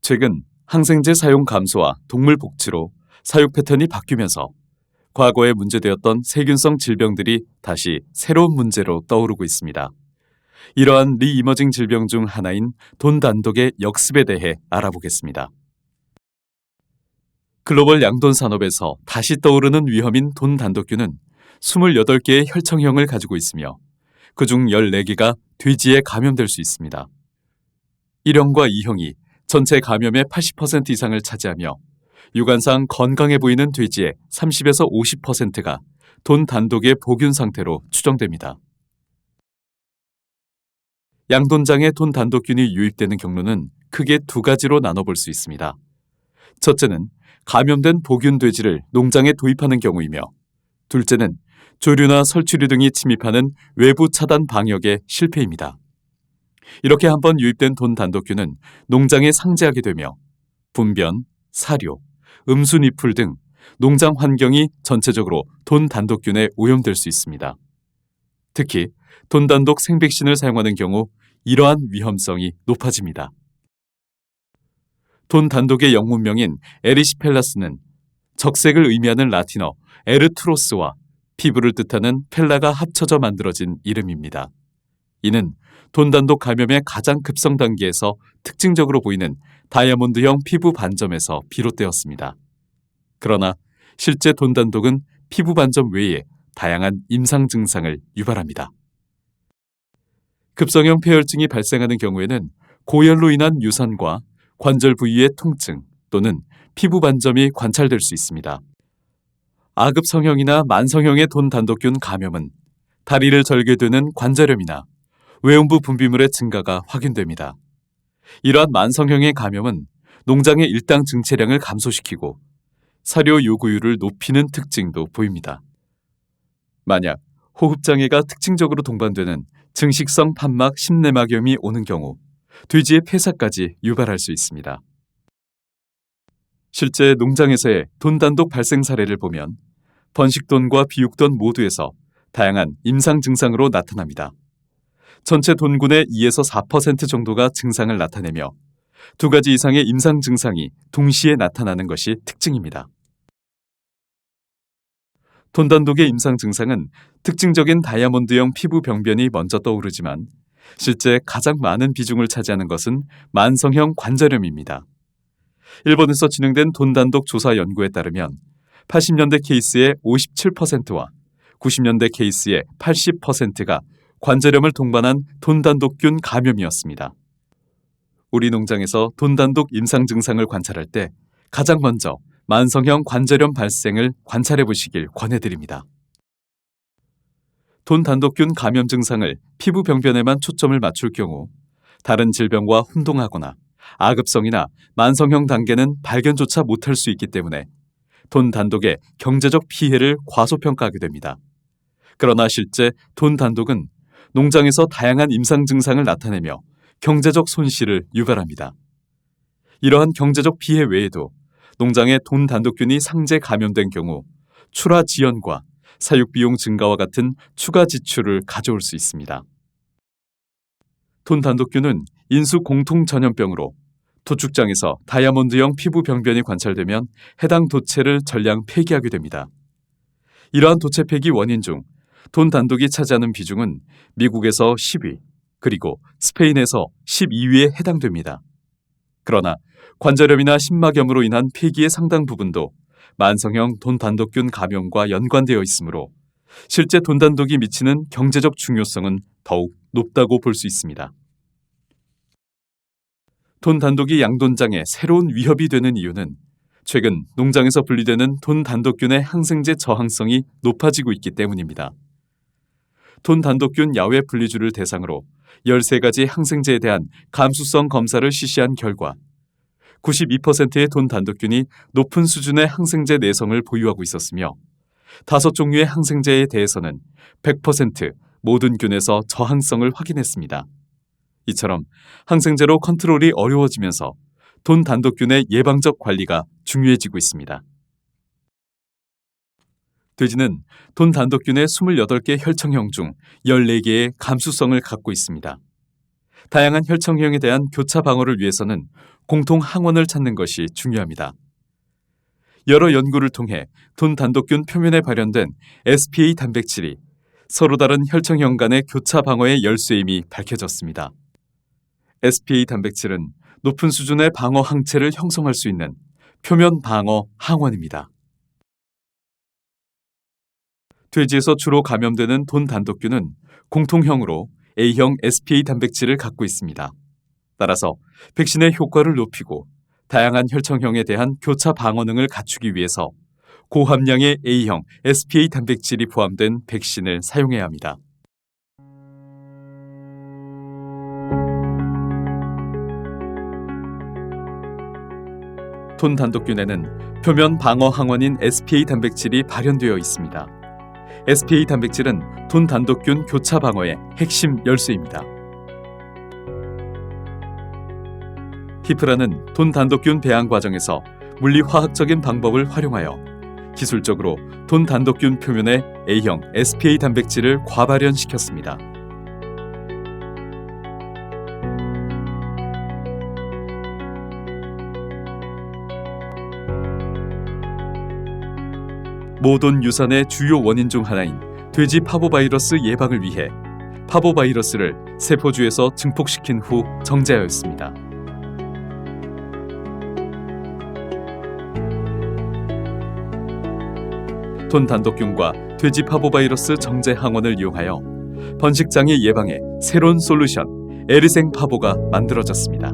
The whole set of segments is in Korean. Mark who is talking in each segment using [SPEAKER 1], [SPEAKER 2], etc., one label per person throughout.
[SPEAKER 1] 최근 항생제 사용 감소와 동물 복지로 사육 패턴이 바뀌면서 과거에 문제되었던 세균성 질병들이 다시 새로운 문제로 떠오르고 있습니다. 이러한 리이머징 질병 중 하나인 돈 단독의 역습에 대해 알아보겠습니다. 글로벌 양돈 산업에서 다시 떠오르는 위험인 돈 단독균은 28개의 혈청형을 가지고 있으며 그중 14개가 돼지에 감염될 수 있습니다. 1형과 2형이 전체 감염의 80% 이상을 차지하며 육안상 건강해 보이는 돼지의 30에서 50%가 돈 단독의 보균 상태로 추정됩니다. 양돈장에 돈 단독균이 유입되는 경로는 크게 두 가지로 나눠볼 수 있습니다. 첫째는 감염된 보균 돼지를 농장에 도입하는 경우이며, 둘째는 조류나 설치류 등이 침입하는 외부 차단 방역의 실패입니다. 이렇게 한번 유입된 돈 단독균은 농장에 상재하게 되며 분변, 사료, 음수니풀 등 농장 환경이 전체적으로 돈 단독균에 오염될 수 있습니다. 특히 돈 단독 생백신을 사용하는 경우 이러한 위험성이 높아집니다. 돈 단독의 영문명인 에리시펠라스는 적색을 의미하는 라틴어 에르투로스와 피부를 뜻하는 펠라가 합쳐져 만들어진 이름입니다. 이는 돈 단독 감염의 가장 급성 단계에서 특징적으로 보이는 다이아몬드형 피부 반점에서 비롯되었습니다. 그러나 실제 돈 단독은 피부 반점 외에 다양한 임상 증상을 유발합니다. 급성형 폐혈증이 발생하는 경우에는 고열로 인한 유산과 관절 부위의 통증 또는 피부 반점이 관찰될 수 있습니다. 아급성형이나 만성형의 돈 단독균 감염은 다리를 절게 되는 관절염이나 외음부 분비물의 증가가 확인됩니다. 이러한 만성형의 감염은 농장의 일당 증체량을 감소시키고 사료 요구율을 높이는 특징도 보입니다. 만약 호흡장애가 특징적으로 동반되는 증식성 판막 심내막염이 오는 경우 돼지의 폐사까지 유발할 수 있습니다. 실제 농장에서의 돈 단독 발생 사례를 보면 번식돈과 비육돈 모두에서 다양한 임상 증상으로 나타납니다. 전체 돈군의 2에서 4% 정도가 증상을 나타내며 두 가지 이상의 임상 증상이 동시에 나타나는 것이 특징입니다. 돈 단독의 임상 증상은 특징적인 다이아몬드형 피부 병변이 먼저 떠오르지만 실제 가장 많은 비중을 차지하는 것은 만성형 관절염입니다. 일본에서 진행된 돈 단독 조사 연구에 따르면 80년대 케이스의 57%와 90년대 케이스의 80%가 관절염을 동반한 돈 단독균 감염이었습니다. 우리 농장에서 돈 단독 임상 증상을 관찰할 때 가장 먼저 만성형 관절염 발생을 관찰해 보시길 권해드립니다. 돈 단독균 감염 증상을 피부 병변에만 초점을 맞출 경우 다른 질병과 혼동하거나 아급성이나 만성형 단계는 발견조차 못할 수 있기 때문에 돈 단독의 경제적 피해를 과소평가하게 됩니다. 그러나 실제 돈 단독은 농장에서 다양한 임상 증상을 나타내며 경제적 손실을 유발합니다. 이러한 경제적 피해 외에도 농장에 돈 단독균이 상재 감염된 경우 출하 지연과 사육비용 증가와 같은 추가 지출을 가져올 수 있습니다. 돈 단독균은 인수 공통 전염병으로 도축장에서 다이아몬드형 피부 병변이 관찰되면 해당 도체를 전량 폐기하게 됩니다. 이러한 도체 폐기 원인 중 돈 단독이 차지하는 비중은 미국에서 10위, 그리고 스페인에서 12위에 해당됩니다. 그러나 관절염이나 심막염으로 인한 폐기의 상당 부분도 만성형 돈 단독균 감염과 연관되어 있으므로 실제 돈 단독이 미치는 경제적 중요성은 더욱 높다고 볼 수 있습니다. 돈 단독이 양돈장에 새로운 위협이 되는 이유는 최근 농장에서 분리되는 돈 단독균의 항생제 저항성이 높아지고 있기 때문입니다. 돈 단독균 야외 분리주를 대상으로 13가지 항생제에 대한 감수성 검사를 실시한 결과 92%의 돈 단독균이 높은 수준의 항생제 내성을 보유하고 있었으며 5종류의 항생제에 대해서는 100% 모든 균에서 저항성을 확인했습니다. 이처럼 항생제로 컨트롤이 어려워지면서 돈 단독균의 예방적 관리가 중요해지고 있습니다. 돼지는 돈 단독균의 28개 혈청형 중 14개의 감수성을 갖고 있습니다. 다양한 혈청형에 대한 교차 방어를 위해서는 공통 항원을 찾는 것이 중요합니다. 여러 연구를 통해 돈 단독균 표면에 발현된 SPA 단백질이 서로 다른 혈청형 간의 교차 방어의 열쇠임이 밝혀졌습니다. SPA 단백질은 높은 수준의 방어 항체를 형성할 수 있는 표면 방어 항원입니다. 돼지에서 주로 감염되는 돈 단독균은 공통형으로 A형 SPA 단백질을 갖고 있습니다. 따라서 백신의 효과를 높이고 다양한 혈청형에 대한 교차 방어능을 갖추기 위해서 고함량의 A형 SPA 단백질이 포함된 백신을 사용해야 합니다. 돈 단독균에는 표면 방어 항원인 SPA 단백질이 발현되어 있습니다. SPA 단백질은 돈 단독균 교차 방어의 핵심 열쇠입니다. 히프라는 돈 단독균 배양 과정에서 물리화학적인 방법을 활용하여 기술적으로 돈 단독균 표면에 A형 SPA 단백질을 과발현시켰습니다. 모돈 유산의 주요 원인 중 하나인 돼지 파보바이러스 예방을 위해 파보바이러스를 세포주에서 증폭시킨 후 정제하였습니다. 돈 단독균과 돼지 파보바이러스 정제 항원을 이용하여 번식장애 예방에 새로운 솔루션 에리생 파보가 만들어졌습니다.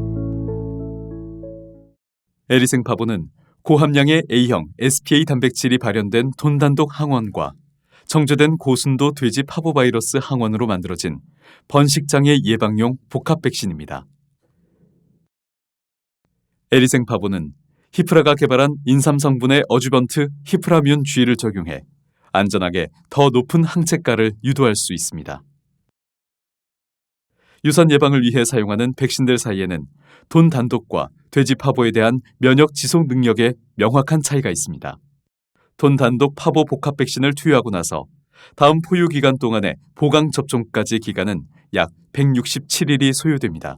[SPEAKER 1] 에리생 파보는 고함량의 A형 SPA 단백질이 발현된 돈 단독 항원과 정제된 고순도 돼지 파보바이러스 항원으로 만들어진 번식장애 예방용 복합 백신입니다. 에리생 파보는 히프라가 개발한 인삼 성분의 어주번트 히프라뮨 G를 적용해 안전하게 더 높은 항체가를 유도할 수 있습니다. 유산 예방을 위해 사용하는 백신들 사이에는 돈 단독과 돼지 파보에 대한 면역 지속 능력에 명확한 차이가 있습니다. 돈 단독 파보 복합 백신을 투여하고 나서 다음 포유 기간 동안의 보강 접종까지 기간은 약 167일이 소요됩니다.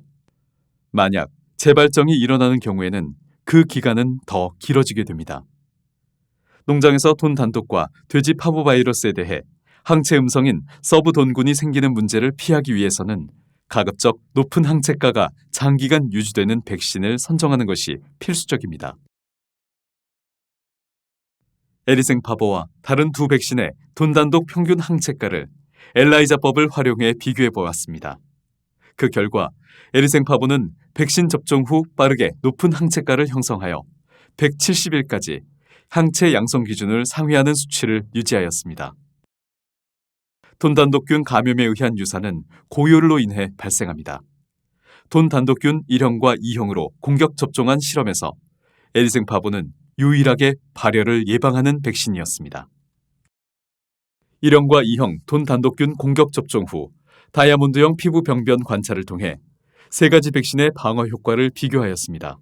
[SPEAKER 1] 만약 재발정이 일어나는 경우에는 그 기간은 더 길어지게 됩니다. 농장에서 돈 단독과 돼지 파보바이러스에 대해 항체 음성인 서브돈군이 생기는 문제를 피하기 위해서는 가급적 높은 항체가가 장기간 유지되는 백신을 선정하는 것이 필수적입니다. 에리생 파보와 다른 두 백신의 돈 단독 평균 항체가를 엘라이자법을 활용해 비교해 보았습니다. 그 결과 에리생 파보는 백신 접종 후 빠르게 높은 항체가를 형성하여 170일까지 항체 양성 기준을 상회하는 수치를 유지하였습니다. 돈 단독균 감염에 의한 유사는 고열로 인해 발생합니다. 돈 단독균 1형과 2형으로 공격 접종한 실험에서 에리생 파보는 유일하게 발열을 예방하는 백신이었습니다. 1형과 2형 돈 단독균 공격 접종 후 다이아몬드형 피부 병변 관찰을 통해 세 가지 백신의 방어 효과를 비교하였습니다.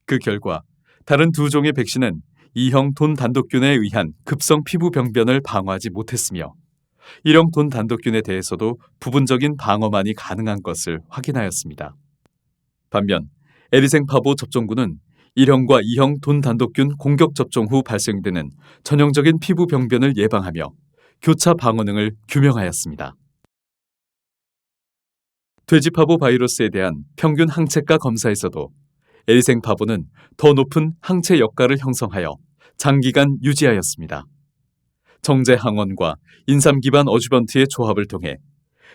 [SPEAKER 1] 그 결과 다른 두 종의 백신은 2형 돈 단독균에 의한 급성 피부 병변을 방어하지 못했으며 1형 돈 단독균에 대해서도 부분적인 방어만이 가능한 것을 확인하였습니다. 반면 에리생 파보 접종군은 1형과 2형 돈 단독균 공격 접종 후 발생되는 전형적인 피부 병변을 예방하며 교차 방어능을 규명하였습니다. 돼지 파보 바이러스에 대한 평균 항체가 검사에서도 에리생 파보는 더 높은 항체 역가를 형성하여 장기간 유지하였습니다. 정제 항원과 인삼 기반 어주번트의 조합을 통해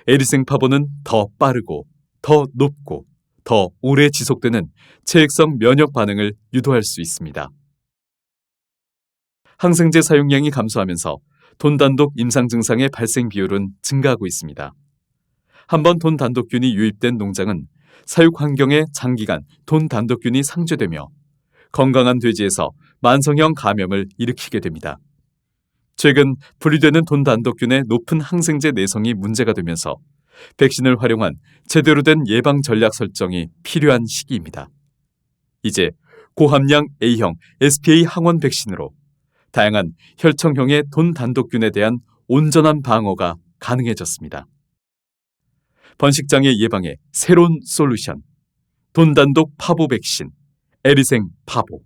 [SPEAKER 1] 에리생 파보는 더 빠르고 더 높고 더 오래 지속되는 체액성 면역 반응을 유도할 수 있습니다. 항생제 사용량이 감소하면서 돈 단독 임상 증상의 발생 비율은 증가하고 있습니다. 한번 돈 단독균이 유입된 농장은 사육 환경에 장기간 돈 단독균이 상쇄되며 건강한 돼지에서 만성형 감염을 일으키게 됩니다. 최근 분리되는 돈 단독균의 높은 항생제 내성이 문제가 되면서 백신을 활용한 제대로 된 예방 전략 설정이 필요한 시기입니다. 이제 고함량 A형 SPA 항원 백신으로 다양한 혈청형의 돈 단독균에 대한 온전한 방어가 가능해졌습니다. 번식장애 예방의 새로운 솔루션. 돈단독 파보 백신. 에리생 파보.